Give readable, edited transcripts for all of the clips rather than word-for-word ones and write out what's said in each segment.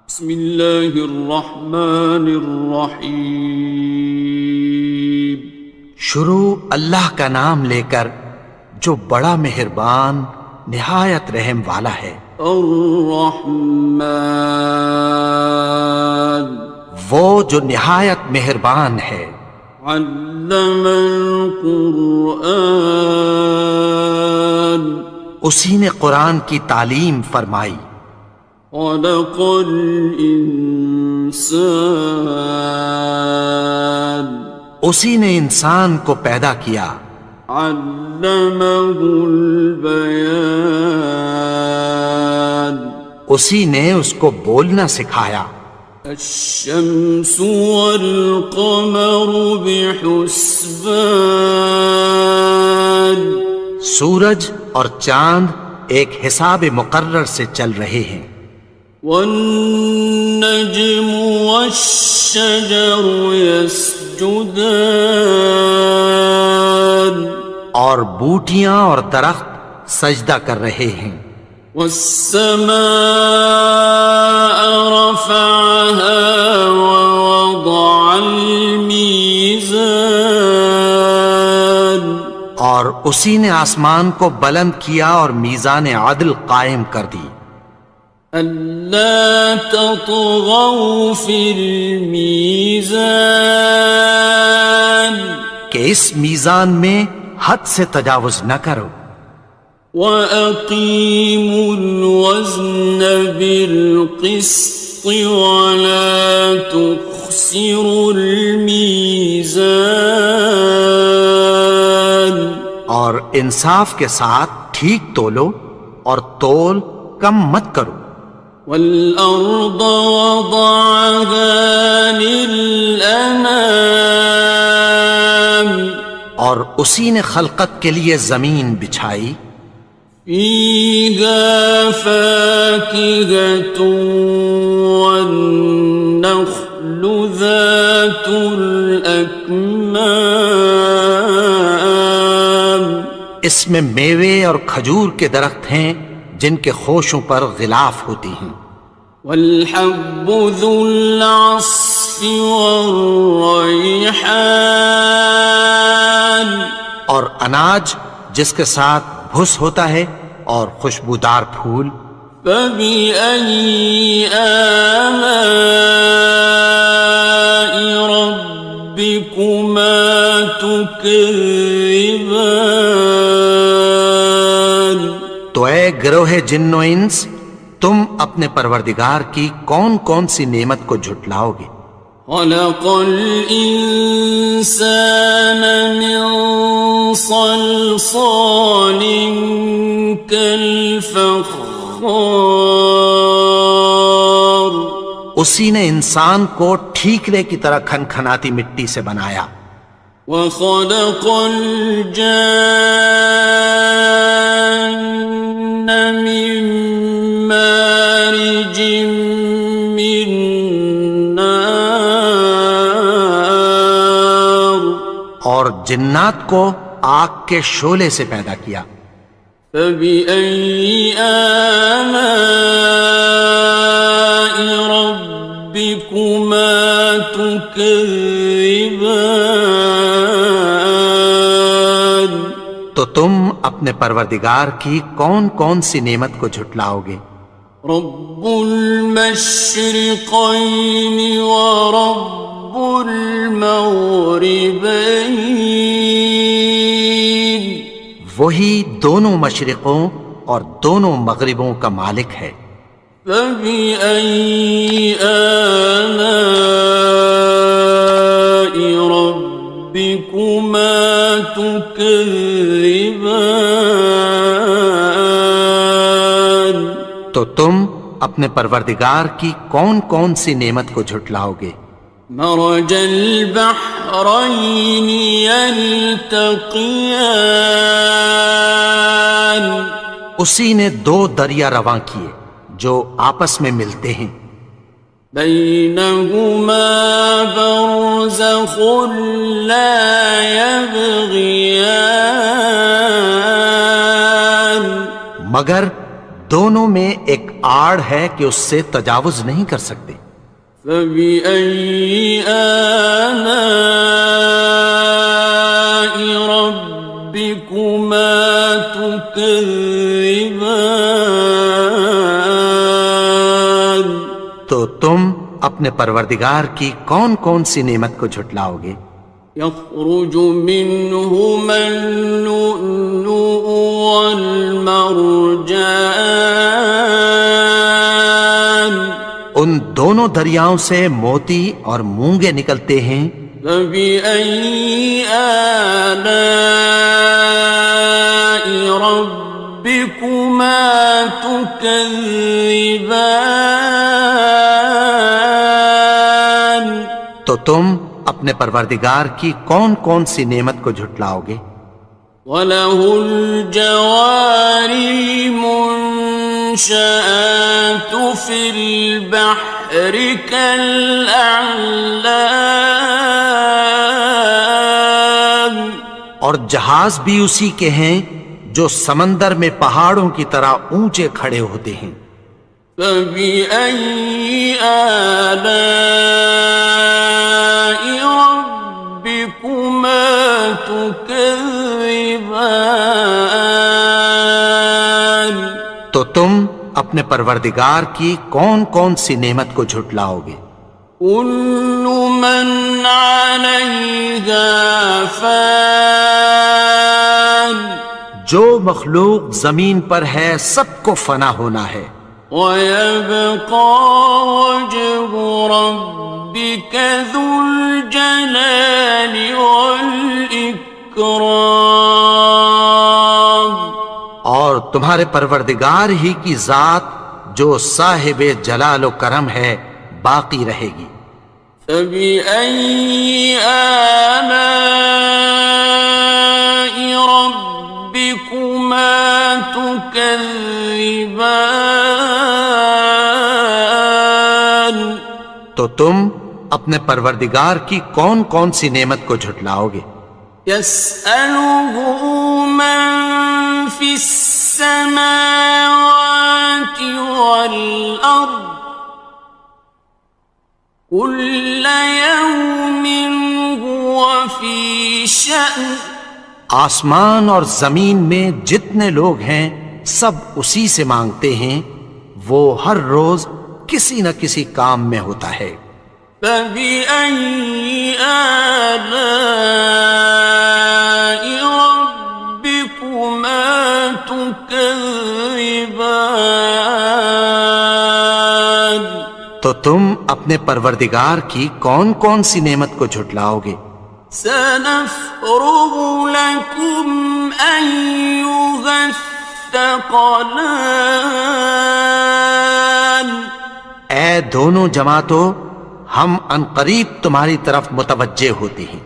بسم اللہ الرحمن الرحیم۔ شروع اللہ کا نام لے کر جو بڑا مہربان نہایت رحم والا ہے۔ الرحمن، وہ جو نہایت مہربان ہے۔ علم القرآن، اسی نے قرآن کی تعلیم فرمائی۔ خلق الانسان، اسی نے انسان کو پیدا کیا۔ علمہ البیان، اسی نے اس کو بولنا سکھایا۔ الشمس والقمر بحسبان، سورج اور چاند ایک حساب مقرر سے چل رہے ہیں۔ والنجم والشجر يسجدان، اور بوٹیاں اور درخت سجدہ کر رہے ہیں۔ والسماء رفعها ووضع الميزان، اور اسی نے آسمان کو بلند کیا اور میزان عدل قائم کر دی۔ ألا تطغوا في الميزان، کہ اس میزان میں حد سے تجاوز نہ کرو۔ وَأَقِيمُوا الْوَزْنَ بِالْقِسْطِ وَلَا تُخْسِرُوا الْمِيزَانَ، اور انصاف کے ساتھ ٹھیک تولو اور تول کم مت کرو۔ وَالْأَرْضَ وَضَعَهَا لِلْأَنَامِ، اور اسی نے خلقت کے لیے زمین بچھائی۔ فِيهَا فَاكِهَةٌ وَالنَّخْلُ ذَاتُ الْأَكْمَامِ، اس میں میوے اور کھجور کے درخت ہیں جن کے خوشوں پر غلاف ہوتی ہیں۔ وَالْحَبُّ ذُو الْعَصْفِ وَالرَّيْحَانِ، اور اناج جس کے ساتھ بھس ہوتا ہے اور خوشبودار پھول۔ فَبِأَيِّ آلَاءِ رَبِّكُمَا تُكَذِّبَانِ، تو اے گروہ جن و انس، تم اپنے پروردگار کی کون کون سی نعمت کو جھٹلاؤ گے؟ خَلَقَ الْإِنسَانَ مِنْ صَلْصَالٍ كَالْفَخَّارِ، اسی نے انسان کو ٹھیکرے کی طرح کھنکھناتی مٹی سے بنایا۔ وَخَلَقَ الْجَانَّ مِن مَّارِجٍ مِّن نَّارٍ، اور جنات کو آگ کے شعلے سے پیدا کیا۔ فَبِأَيِّ آلَاءِ رَبِّكُمَا تُكَذِّبَانِ، تو تم اپنے پروردگار کی کون کون سی نعمت کو جھٹلاؤ گے؟ رب المشرقين ورب المغربين، وہی دونوں مشرقوں اور دونوں مغربوں کا مالک ہے۔ فَبِأَيِّ آلَاءِ رَبِّكُمَا تُكَذِّبَانِ، تو تم اپنے پروردگار کی کون کون سی نعمت کو جھٹلاؤ گے؟ مرج البحرين يلتقيان، اسی نے دو دریا رواں کیے جو آپس میں ملتے ہیں۔ بينهما برزخ لا يبغيان، مگر دونوں میں ایک آڑ ہے کہ اس سے تجاوز نہیں کر سکتے. فبأي آلاء ربكما تكذبان. تو تم اپنے پروردگار کی کون کون سی نعمت کو جھٹلاؤ گے؟ يخرج منهما اللؤلؤ والمرجان. ان دونوں دریاؤں سے موتی اور مونگے نکلتے ہیں. فبأي آلاء ربكما تكذبان. تو تم اپنے پروردگار کی کون کون سی نعمت کو جھٹلاؤ گے؟ وَلَهُ الْجَوَارِ الْمُنشَآتُ فِي الْبَحْرِ كَالْأَعْلَامِ. اور جہاز بھی اسی کے ہیں جو سمندر میں پہاڑوں کی طرح اونچے کھڑے ہوتے ہیں. فَبِأَيِّ آلَاءِ رَبِّكُمَا تُكَذِّبَانِ. تو تم اپنے پروردگار کی کون کون سی نعمت کو جھٹلاؤ گے؟ كُلُّ مَنْ عَلَيْهَا فَانٍ. جو مخلوق زمین پر ہے سب کو فنا ہونا ہے. وَيَبْقَى وَجْهُ رَبِّكَ ذُو الْجَلَالِ وَالْإِكْرَامِ. اور تمہارے پروردگار ہی کی ذات جو صاحب جلال و کرم ہے باقی رہے گی. فَبِأَيِّ آلَاءِ رَبِّكُمَا تُكَذِّبَانِ. تو تم اپنے پروردگار کی کون کون سی نعمت کو جھٹلاؤ گے؟ يَسْأَلُهُ مَن فِي السَّمَاوَاتِ وَالْأَرْضِ كُلَّ يَوْمٍ هُوَ فِي شَأْنٍ. آسمان اور زمین میں جتنے لوگ ہیں سب اسی سے مانگتے ہیں، وہ ہر روز کسی نہ کسی کام میں ہوتا ہے. فَبِأَيِّ آلَاءِ رَبِّكُمَا تُكَذِّبَانِ. تو تم اپنے پروردگار کی کون کون سی نعمت کو جھٹلاؤ گے؟ سَنَفْرُغُ لَكُمْ أَيُّهَ الثَّقَلَانِ. اے دونوں جماعتوں، ہم عنقریب تمہاری طرف متوجہ ہوتے ہیں.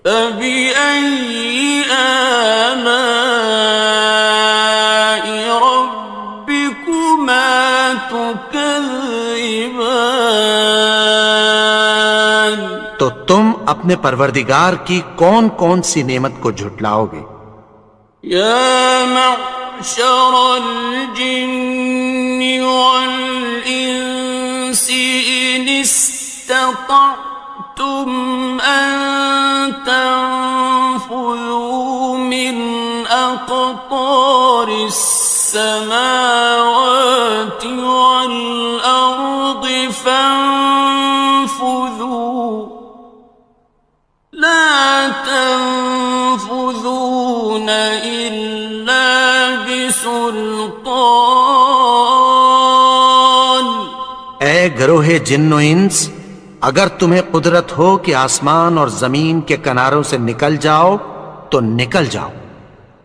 فَبِأَيِّ آلَاءِ رَبِّكُمَا تُكَذِّبَانِ. تو تم اپنے پروردگار کی کون کون سی نعمت کو جھٹلاؤ گے؟ يَا مَعْشَرَ الْجِنِّ وَالْإِنسِ إِنِ اسْتَطَعْتُمْ أَن تَنفُذُوا مِنْ أَقْطَارِ السَّمَاوَاتِ وَالْأَرْضِ فَانفُذُوا لَا تَنفُذُونَ إِلَّا بِسُلْطَانٍ. اے گروہ جن و انس، اگر تمہیں قدرت ہو کہ آسمان اور زمین کے کناروں سے نکل جاؤ تو نکل جاؤ،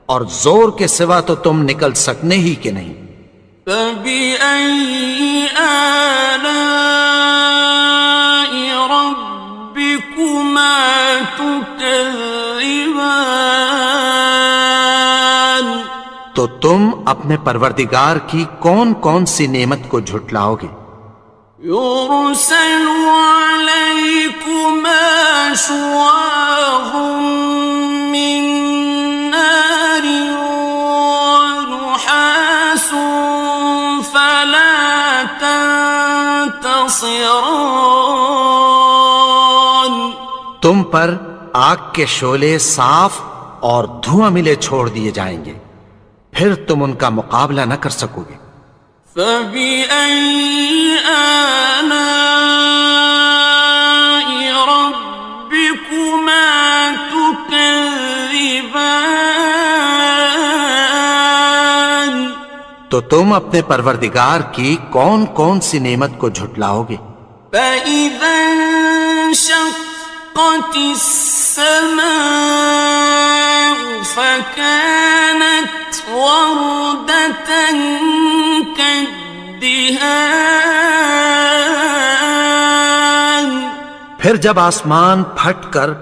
اور زور کے سوا تو تم نکل سکنے ہی کہ نہیں. فَبِأَيِّ آلَاءِ رَبِّكُمَا تُكَذِّبَانِ. تو تم اپنے پروردگار کی کون کون سی نعمت کو جھٹلاؤ گے؟ يُرْسَلُ عَلَيْكُمَا شُوَاظٌ مِّن نَّارٍ وَنُحَاسٌ خاصران. تم پر آگ کے شعلے صاف اور دھواں ملے چھوڑ دیے جائیں گے، پھر تم ان کا مقابلہ نہ کر سکو گے۔ فبأي آلاء ربكما تكذبان. تو تم اپنے پروردگار کی کون کون سی نعمت کو جھٹلاؤ گے؟ فإذا انشقت السماء فكانت وردة كالدهان. پھر جب آسمان پھٹ کر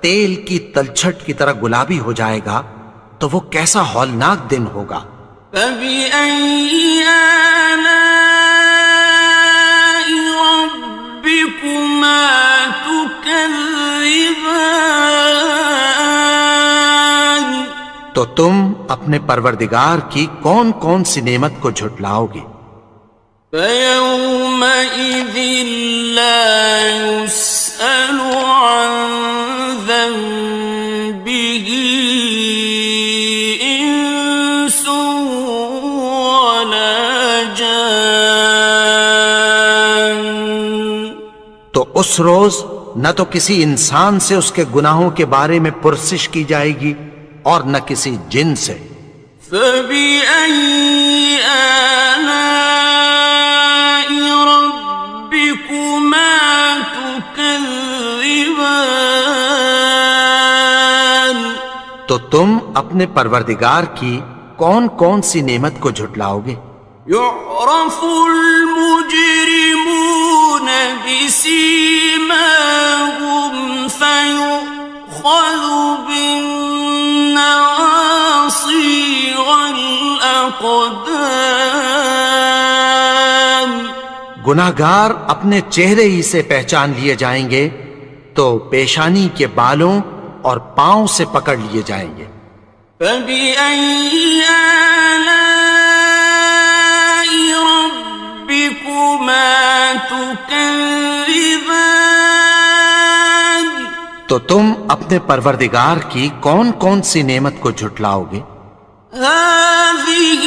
تیل کی تلچھٹ کی طرح گلابی ہو جائے گا تو وہ کیسا ہولناک دن ہوگا۔ فبأي آلاء ربكما تكذبان. تو تم اپنے پروردگار کی کون کون سی نعمت کو جھٹلاؤ گے؟ فيومئذ لا يسأل عن ذنبه إنس ولا جان. تو اس روز نہ تو کسی انسان سے اس کے گناہوں کے بارے میں پرسش کی جائے گی اور نہ کسی جن سے۔ فبأي آلاء ربكما تكذبان. تو تم اپنے پروردگار کی کون کون سی نعمت کو جھٹلاؤ گے؟ يعرف المجرمون بسيماهم فيؤخذ بالنواصي والأقدام. گناہگار اپنے چہرے ہی سے پہچان لیے جائیں گے تو پیشانی کے بالوں اور پاؤں سے پکڑ لیے جائیں گے۔ فبأي آلاء ربكما تكذبان. تو تم اپنے پروردگار کی کون کون سی نعمت کو جھٹلاؤ گے؟ هذه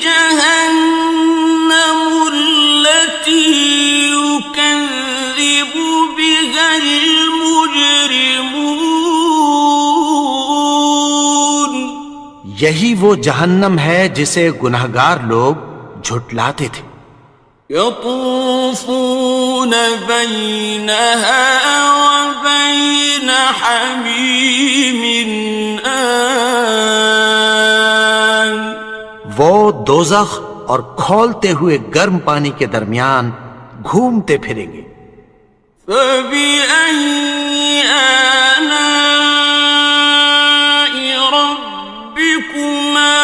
جهنم التي يكذب بها المجرمون. یہی وہ جہنم ہے جسے گناہگار لوگ جھٹلاتے تھے۔ يطوفون بينها وبين حميم آن. وہ دوزخ اور کھولتے ہوئے گرم پانی کے درمیان گھومتے پھریں گے۔ فبأي آلاء ربكما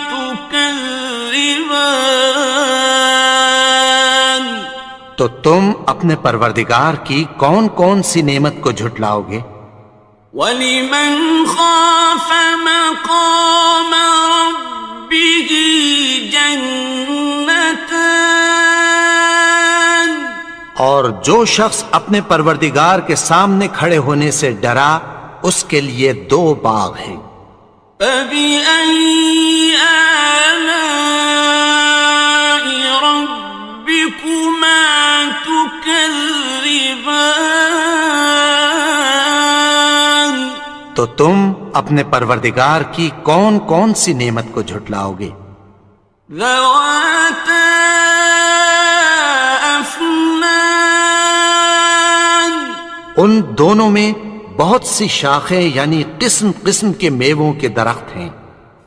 تكذبان. تو تم اپنے پروردگار کی کون کون سی نعمت کو جھٹلاؤ گے؟ وَلِمَنْ خَافَ مَقَامَ رَبِّهِ جَنَّتَانِ. اور جو شخص اپنے پروردگار کے سامنے کھڑے ہونے سے ڈرا اس کے لیے 2 باغ ہیں۔ فَبِأَيِّ آلَاءِ رَبِّكُمَا تُكَذِّبَانِ. تو تم اپنے پروردگار کی کون کون سی نعمت کو جھٹلاؤ گے؟ ذَوَاتَا أَفْنَانٍ. ان دونوں میں بہت سی شاخیں یعنی قسم قسم کے میووں کے درخت ہیں۔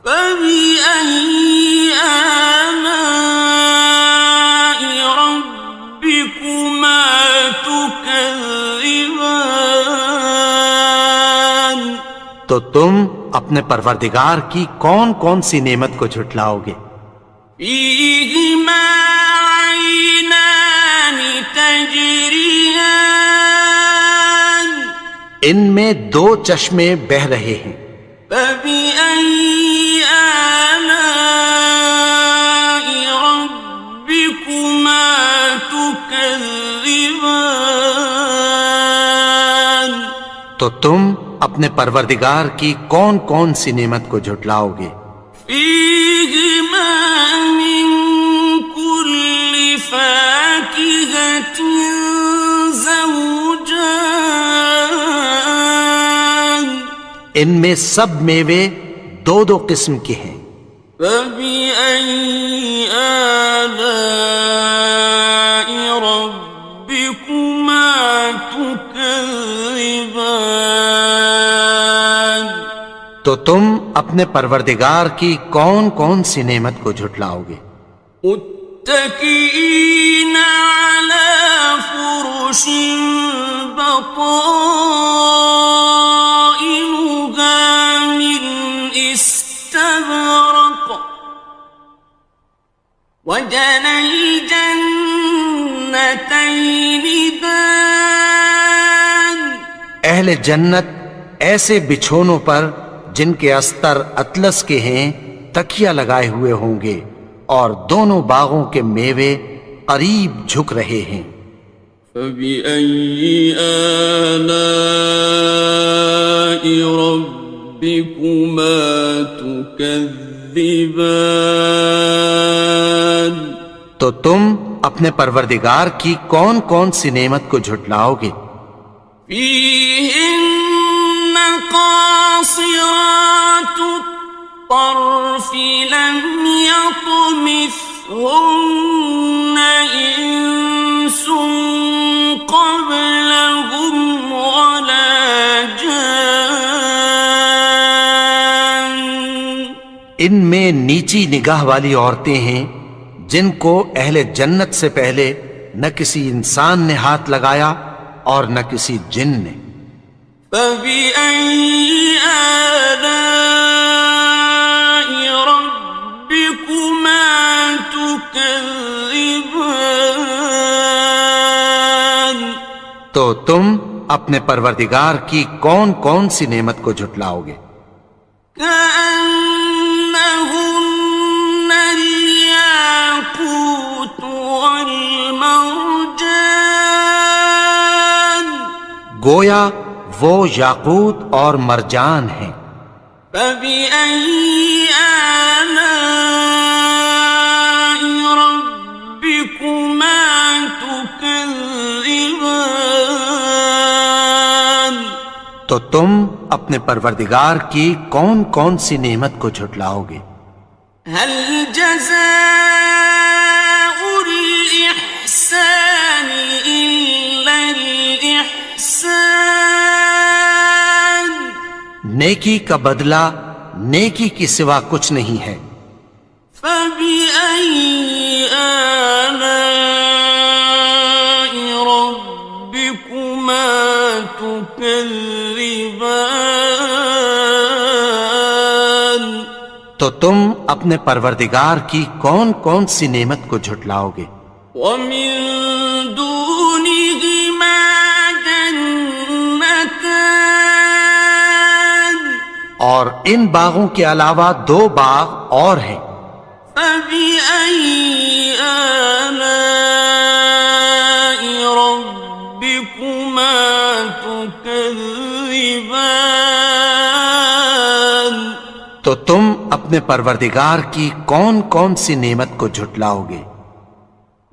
فَبِأَيِّ آلَاءِ رَبِّكُمَا تُكَذِّبَانِ. تو تم اپنے پروردگار کی کون کون سی نعمت کو جھٹلاؤ گے؟ فِيهِمَا عَيْنَانِ تَجْرِيَانِ. ان میں 2 چشمے بہہ رہے ہیں۔ فَبِأَيِّ آلَاءِ رَبِّكُمَا تُكَذِّبَانِ. تكذبان تو تم اپنے پروردگار کی کون کون سی نعمت کو جھٹلاؤ گے؟ فيهما من كل فاكهة زوجان ان میں سب میوے دو دو قسم کے ہیں۔ فبأي آلاء ربكما تكذبان تو تم اپنے پروردگار کی کون کون سی نعمت کو جھٹلاؤ گے؟ متكئين على فرش بطائنها من استبرق وجنى الجنتين دان اہل جنت ایسے بچھونوں پر جن کے استر اطلس کے ہیں تکیہ لگائے ہوئے ہوں گے، اور دونوں باغوں کے میوے قریب جھک رہے ہیں۔ فبأي آلاء ربكما تكذبان تو تم اپنے پروردگار کی کون کون سی نعمت کو جھٹلاؤ گے؟ فيهن قاصرات الطرف لم يطمثهن إنس قبلهم ولا جان ان میں نیچی نگاہ والی عورتیں ہیں جن کو اہل جنت سے پہلے نہ کسی انسان نے ہاتھ لگایا اور نہ کسی جن نے۔ فبأي آلاء ربكما تكذبان تو تم اپنے پروردگار کی کون کون سی نعمت کو جھٹلاؤ گے؟ كأنهن الياقوت والمرجان گویا وہ یاقوت اور مرجان ہیں۔ فبأي آلاء ربكما تكذبان تو تم اپنے پروردگار کی کون کون سی نعمت کو جھٹلاؤ گے؟ هل جزاء الإحسان إلا الإحسان نیکی کا بدلہ نیکی کی سوا کچھ نہیں ہے۔ فبأي آلاء ربكما تكذبان تو تم اپنے پروردگار کی کون کون سی نعمت کو جھٹلاؤ گے؟ ومن دونهما جنتان اور ان باغوں کے علاوہ دو باغ اور ہیں۔ فبأي آلاء ربكما تكذبان تو تم اپنے پروردگار کی کون کون سی نعمت کو جھٹلاؤ گے؟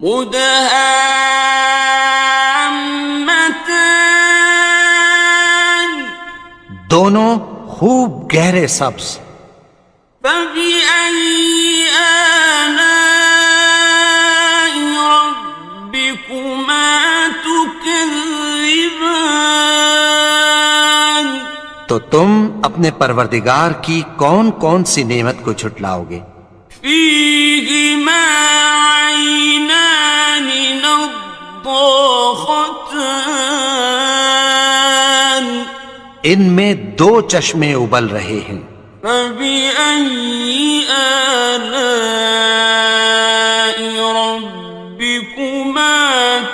مدهامتان دونوں خوب گہرے سبز۔ فبأي آلاء ربكما تكذبان تو تم اپنے پروردگار کی کون کون سی نعمت کو جھٹلاؤ گے؟ فيهما عينان نضاختان ان میں دو چشمے ابل رہے ہیں۔ فبأي آلاء ربكما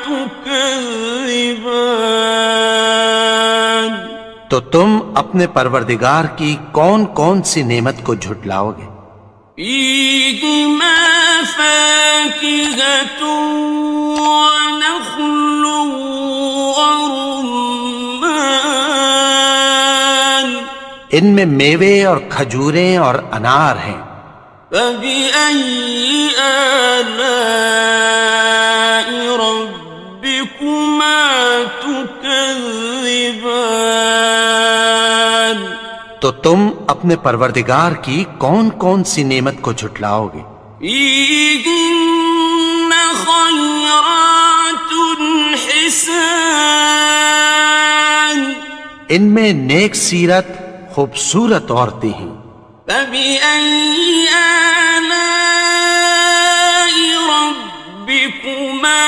تكذبان تو تم اپنے پروردگار کی کون کون سی نعمت کو جھٹلاؤ گے؟ فيهما فاكهة ونخل ورمان ان میں میوے اور کھجوریں اور انار ہیں. فبأي آلاء ربكما تكذبان تو تم اپنے پروردگار کی کون کون سی نعمت کو جھٹلاؤ گے؟ فيهن خيرات حسان ان میں نیک سیرت خوبصورت عورتیں ہیں. فبأي آلاء ربكما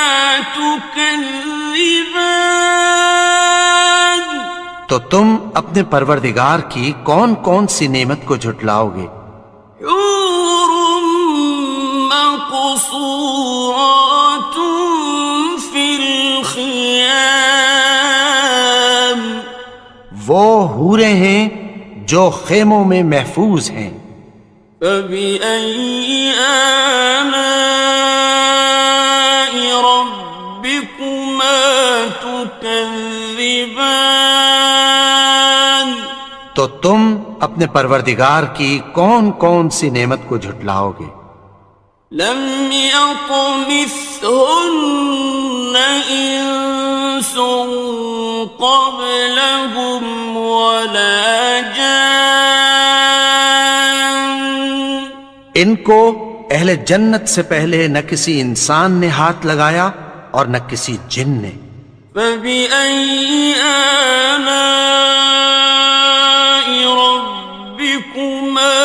تكذبان تو تم اپنے پروردگار کی کون کون سی نعمت کو جھٹلاؤ گے؟ حور مقصورات في الخيام وہ حوریں ہیں جو خیموں میں محفوظ ہیں. فبأي آلاء ربكما تكذبان تو تم اپنے پروردگار کی کون کون سی نعمت کو جھٹلاؤ گے؟ لم يطمثهن إنس قبلهم ولا جان ان کو اہل جنت سے پہلے نہ کسی انسان نے ہاتھ لگایا اور نہ کسی جن نے. فبأي آلاء ربكما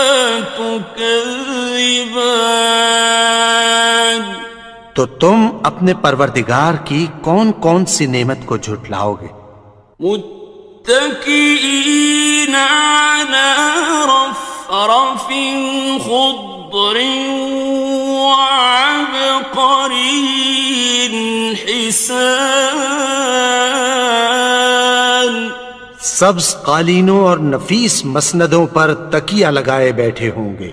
تكذبان تو تم اپنے پروردگار کی کون کون سی نعمت کو جھٹلاؤ گے؟ متكئين على رفرف خضر وعبقري حسان سبز قالینوں اور نفیس مسندوں پر تکیہ لگائے بیٹھے ہوں گے.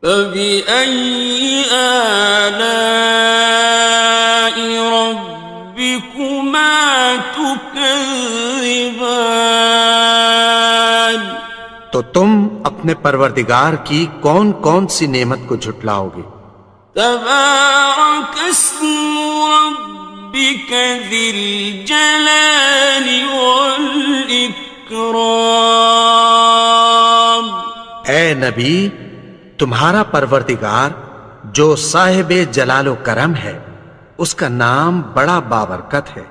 فبأي آلاء ربكما تكذبان تو تم اپنے پروردگار کی کون کون سی نعمت کو جھٹلاؤ گے؟ تبارك اسم ربك ذي الجلال والإكرام اے نبی، تمہارا پروردگار جو صاحب جلال و کرم ہے، اس کا نام بڑا بابرکت ہے.